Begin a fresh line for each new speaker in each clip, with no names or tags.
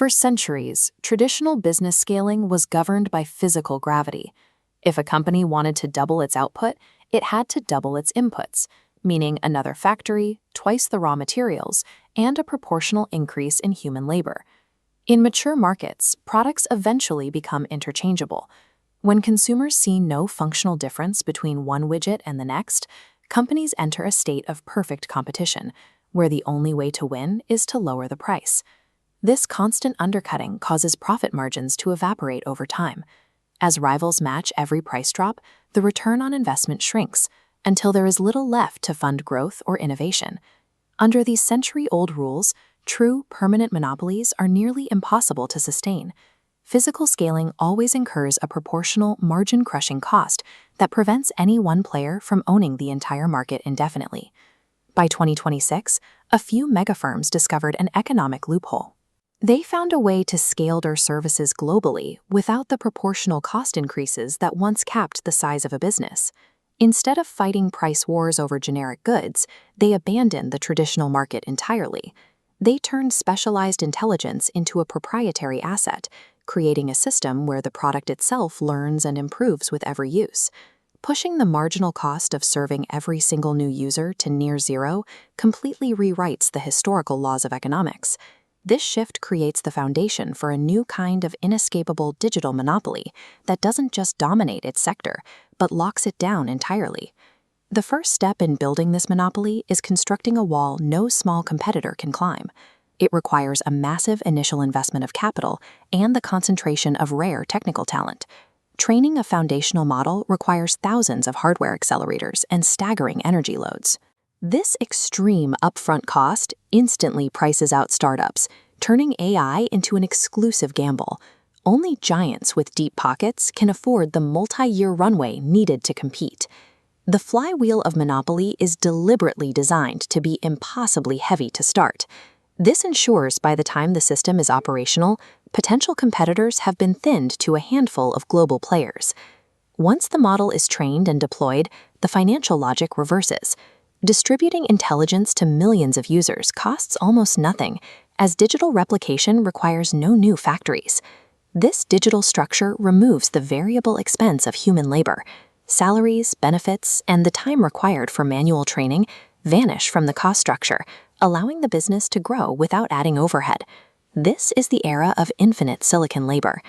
For centuries, traditional business scaling was governed by physical gravity. If a company wanted to double its output, it had to double its inputs, meaning another factory, twice the raw materials, and a proportional increase in human labor. In mature markets, products eventually become interchangeable. When consumers see no functional difference between one widget and the next, companies enter a state of perfect competition, where the only way to win is to lower the price. This constant undercutting causes profit margins to evaporate over time. As rivals match every price drop, the return on investment shrinks until there is little left to fund growth or innovation. Under these century-old rules, true, permanent monopolies are nearly impossible to sustain. Physical scaling always incurs a proportional, margin-crushing cost that prevents any one player from owning the entire market indefinitely. By 2026, a few megafirms discovered an economic loophole. They found a way to scale their services globally without the proportional cost increases that once capped the size of a business. Instead of fighting price wars over generic goods, they abandoned the traditional market entirely. They turned specialized intelligence into a proprietary asset, creating a system where the product itself learns and improves with every use. Pushing the marginal cost of serving every single new user to near zero completely rewrites the historical laws of economics. This shift creates the foundation for a new kind of inescapable digital monopoly that doesn't just dominate its sector, but locks it down entirely. The first step in building this monopoly is constructing a wall no small competitor can climb. It requires a massive initial investment of capital and the concentration of rare technical talent. Training a foundational model requires thousands of hardware accelerators and staggering energy loads. This extreme upfront cost instantly prices out startups, turning AI into an exclusive gamble. Only giants with deep pockets can afford the multi-year runway needed to compete. The flywheel of monopoly is deliberately designed to be impossibly heavy to start. This ensures by the time the system is operational, potential competitors have been thinned to a handful of global players. Once the model is trained and deployed, the financial logic reverses. Distributing intelligence to millions of users costs almost nothing, as digital replication requires no new factories. This digital structure removes the variable expense of human labor. Salaries, benefits, and the time required for manual training vanish from the cost structure, allowing the business to grow without adding overhead. This is the era of infinite silicon labor.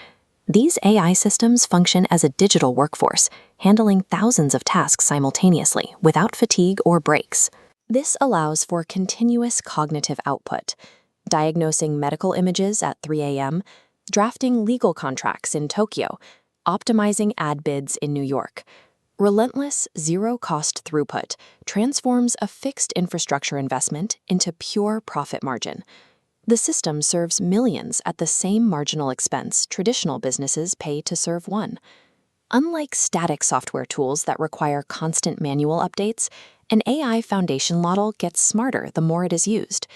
These AI systems function as a digital workforce, handling thousands of tasks simultaneously without fatigue or breaks. This allows for continuous cognitive output, diagnosing medical images at 3 a.m., drafting legal contracts in Tokyo, optimizing ad bids in New York. Relentless, zero-cost throughput transforms a fixed infrastructure investment into pure profit margin. The system serves millions at the same marginal expense traditional businesses pay to serve one. Unlike static software tools that require constant manual updates, an AI foundation model gets smarter the more it is used.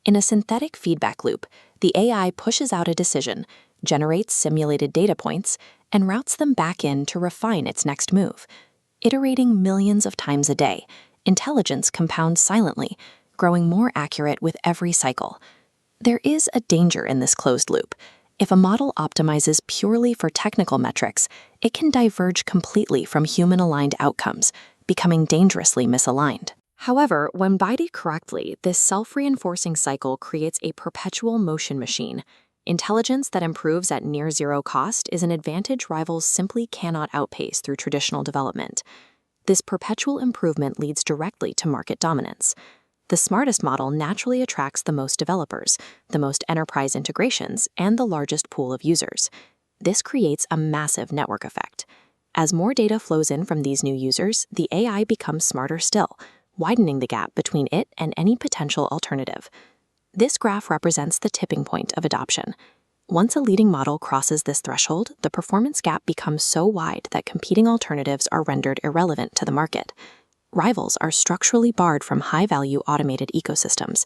In a synthetic feedback loop, the AI pushes out a decision, generates simulated data points, and routes them back in to refine its next move. Iterating millions of times a day, intelligence compounds silently, growing more accurate with every cycle. There is a danger in this closed loop. If a model optimizes purely for technical metrics, it can diverge completely from human-aligned outcomes, becoming dangerously misaligned. However, when guided correctly, this self-reinforcing cycle creates a perpetual motion machine. Intelligence that improves at near-zero cost is an advantage rivals simply cannot outpace through traditional development. This perpetual improvement leads directly to market dominance. The smartest model naturally attracts the most developers, the most enterprise integrations, and the largest pool of users. This creates a massive network effect. As more data flows in from these new users, the AI becomes smarter still, widening the gap between it and any potential alternative. This graph represents the tipping point of adoption. Once a leading model crosses this threshold, the performance gap becomes so wide that competing alternatives are rendered irrelevant to the market. Rivals are structurally barred from high-value automated ecosystems.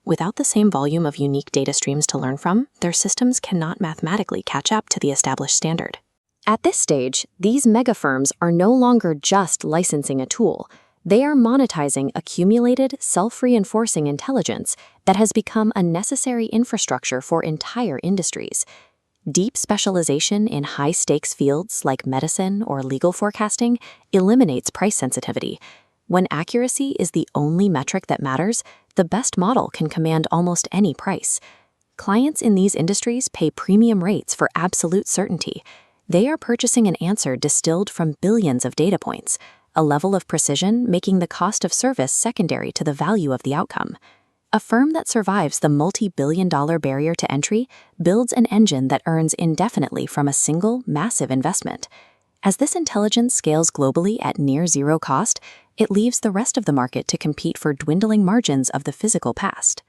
Without the same volume of unique data streams to learn from, their systems cannot mathematically catch up to the established standard. At this stage, these megafirms are no longer just licensing a tool. They are monetizing accumulated, self-reinforcing intelligence that has become a necessary infrastructure for entire industries. Deep specialization in high-stakes fields like medicine or legal forecasting eliminates price sensitivity. When accuracy is the only metric that matters, the best model can command almost any price. Clients in these industries pay premium rates for absolute certainty. They are purchasing an answer distilled from billions of data points, a level of precision making the cost of service secondary to the value of the outcome. A firm that survives the multi-billion-dollar barrier to entry builds an engine that earns indefinitely from a single, massive investment. As this intelligence scales globally at near-zero cost, it leaves the rest of the market to compete for dwindling margins of the physical past.